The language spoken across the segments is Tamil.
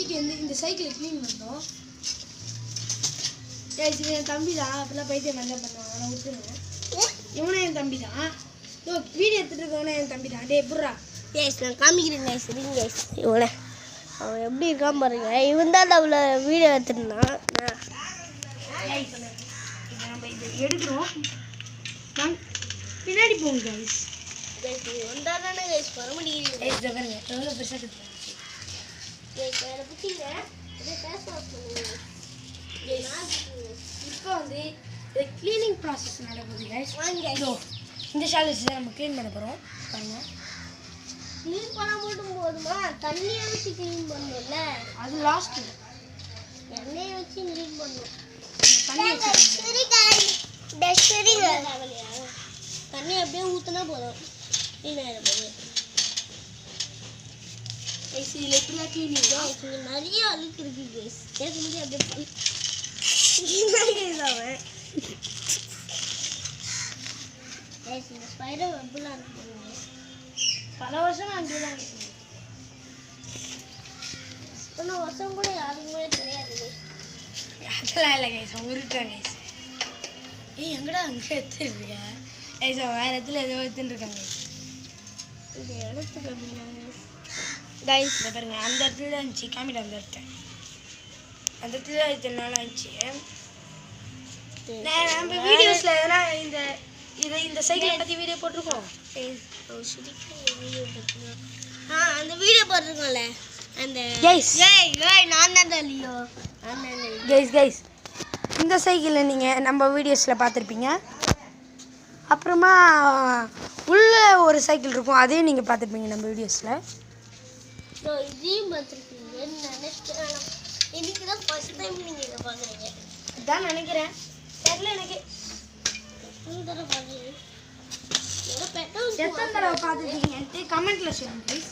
இன்னைக்கு இந்த சைக்கிளை க்ளீன் பண்ணோம். கைஸ் இது என் தம்பி தான். அப்பெல்லாம் பைத்தியம் நல்லா பண்ணுவாங்க. நான் விட்டுருவேன். இவனே என் தம்பி தான். வீடியோ எடுத்துட்டு இருக்கவனே என் தம்பி தான். டே புர்ரா கைஸ் நான் காமிக்கிறேன் கைஸ். சரிங்க கைஸ் இவனை அவன் எப்படி இருக்கான் பாருங்க. இவன் தான் அவளை வீடியோ எடுத்துருந்தான். இப்போ நம்ம இதை எடுக்கிறோம். பின்னாடி போங்க கைஸ். கைஸ் இது வந்தாதானே கைஸ் வர முடியுது. கைஸ் இதை பாருங்க எவ்வளோ பெருசாக கட்டுறாங்க. கைஸ் வேறு பிடிச்சிங்க இதை ஃபேஸ் வாஷ் பண்ணுங்க. இப்போ வந்து இது க்ளீனிங் ப்ராசஸ் நடக்குது கைஸ். இந்த ஷாலஸ் நம்ம க்ளீன் பண்ண போகிறோம். பாருங்க க்ளீன் பண்ண மட்டும் போதுமா? தண்ணியை வச்சு க்ளீன் பண்ணணும்ல. அது லாஸ்ட்டு எண்ணெயை வச்சு க்ளீன் பண்ணணும். தண்ணி தண்ணி அப்படியே ஊற்றினா போதும் க்ளீன் ஆகிட போகுது. இதில் எப்படிலாம் க்ளீன் இங்கே நிறைய அழுக்கு இருக்குது கைஸ். கேட்க முடியாது அப்படியே அவன் இந்த ஸ்பைடர் வெப்பெல்லாம் இருக்கு. பல வருஷம் அங்கே தான் இருக்குது. இத்தனை வருஷம் கூட யாருக்குமே தெரியாது. அதெல்லாம் இல்லை கைஸ். அவங்க இருக்காங்க கைஸ். எங்கடா அங்கே எடுத்துருக்க கைஸ்? வேறு இடத்துல ஏதோ எடுத்துட்டுருக்காங்க இந்த இடத்துக்கு அப்படின்னா கைஸ். இதை பாருங்க அந்த இடத்துல தான் இருந்துச்சு. கேமரா அந்த இடத்துல அந்த இடத்துல இத்தனை நாள் ஆயிடுச்சு. நம்ம வீடியோஸில் எதனா இந்த சைக்கிளை பற்றி வீடியோ போட்டிருக்கோம். அந்த வீடியோ போட்டிருக்கோம்ல அந்த நான் தான் இல்லையோ கைஸ் இந்த சைக்கிளை நீங்கள் நம்ம வீடியோஸில் பார்த்துருப்பீங்க. அப்புறமா உள்ள ஒரு சைக்கிள் இருக்கும். அதையும் நீங்கள் பார்த்துருப்பீங்க நம்ம வீடியோஸில். இதையும் பார்த்துருப்பீங்கன்னு நினைக்கிறேன். இன்னைக்கு தான் ஃபர்ஸ்ட் டைம் நீங்கள் இதை பார்க்குறீங்க. இதான் நினைக்கிறேன். தெரியல எனக்கு. எத்தனை தடவை பார்த்துருக்கீங்கன்ட்டு கமெண்ட்டில் சொல்லுங்கள் ப்ளீஸ்.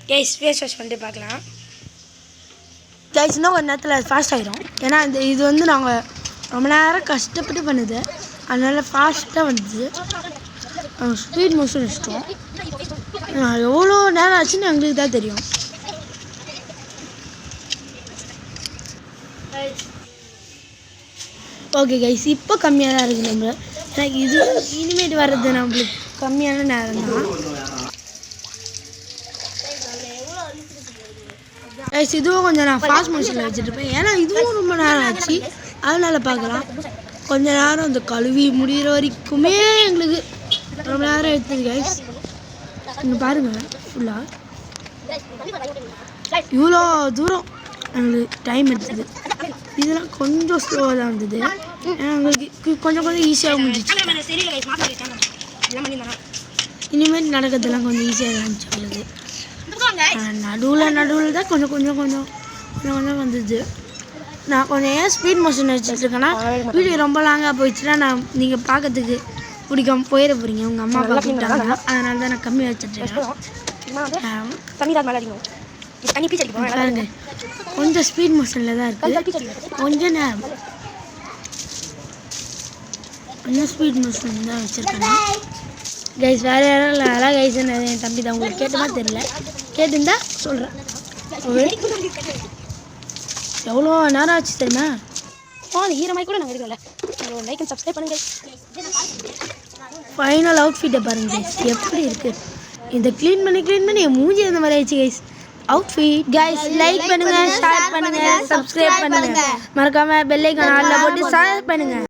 கைஸ் ஃபேஸ் வாஷ் பண்ணிட்டு பார்க்கலாம். கைஸ் இன்னும் கொஞ்ச நேரத்தில் அது ஃபாஸ்ட் ஆகிடும். ஏன்னா இது வந்து நாங்கள் ரொம்ப நேரம் கஷ்டப்பட்டு பண்ணுது. அதனால் ஃபாஸ்ட்டாக வந்துது. ஸ்பீட் மோஷன் இஷ்டம். எவ்வளோ நேரம் ஆச்சுன்னு எங்களுக்கு தான் தெரியும். ஓகே கைஸ் இப்போ கம்மியாக தான் இருக்குது. நம்ம எனக்கு இது இனிமேட்டு வர்றது நம்மளுக்கு கம்மியான நேரம் தான் கைஸ். இதுவும் கொஞ்சம் நான் ஃபாஸ்ட் மோஷனில் வச்சுருப்பேன். ஏன்னா இதுவும் ரொம்ப நேரம் ஆச்சு. அதனால் பார்க்கலாம். கொஞ்ச நேரம் இந்த கழுவி முடிகிற வரைக்குமே எங்களுக்கு ரொம்ப நேரம் எடுத்தது கைஸ். இங்கே பாருங்கள் ஃபுல்லாக இவ்வளோ தூரம் எங்களுக்கு டைம் எடுத்தது. இதெல்லாம் கொஞ்சம் ஸ்லோவாக தான் இருந்தது. ஏன்னா எங்களுக்கு கொஞ்சம் ஈஸியாக முடிஞ்சிச்சு. இனிமேல் நடக்கிறதுலாம் கொஞ்சம் ஈஸியாக தான் இருந்துச்சு எங்களுக்கு. நடுவில் தான் கொஞ்சம் வந்தது. நான் கொஞ்சம் ஏன் ஸ்பீட் மோஷன் வச்சுருக்கேன்னா வீடியோ ரொம்ப லாங்காக போயிடுச்சுன்னா நீங்கள் பார்க்கறதுக்கு பிடிக்காம போயிட போகிறீங்க. உங்கள் அம்மா அப்பா கூப்பிட்டாங்க. அதனால தான் நான் கம்மி வச்சுட்ருக்கேன். பாருங்க கொஞ்சம் ஸ்பீட் மோஷனில் தான் இருக்குது. கொஞ்சம் நேரம் கொஞ்சம் ஸ்பீட் மோஷன் தான் வச்சுருக்கேன் கைஸ். வேறு யாரும் இல்லை. அதான் கைஸ் என் தம்பி தான். உங்களுக்கு கேட்டமா தெரியல. கேட்டுருந்தா சொல்கிறேன். எவ்வளோ நேரம் ஆச்சு தெரியுமா? ஈரமாய் கூட நாங்கள் இருக்கல. லைக் அண்ட் சப்ஸ்கிரைப் பண்ணுங்க. ஃபைனல் அவுட்ஃபிட்டை பாருங்க கைஸ் எப்படி இருக்குது. இதை க்ளீன் பண்ணி என் மூஞ்சி அந்த மாதிரி ஆயிடுச்சு கைஸ். அவுட்ஃபிட் கைஸ் லைக் பண்ணுங்கள், ஷேர் பண்ணுங்கள், சப்ஸ்கிரைப் பண்ணுங்கள். மறக்காமல் பெல் ஐகான் ஆல்ல போட்டு ஷேர் பண்ணுங்கள்.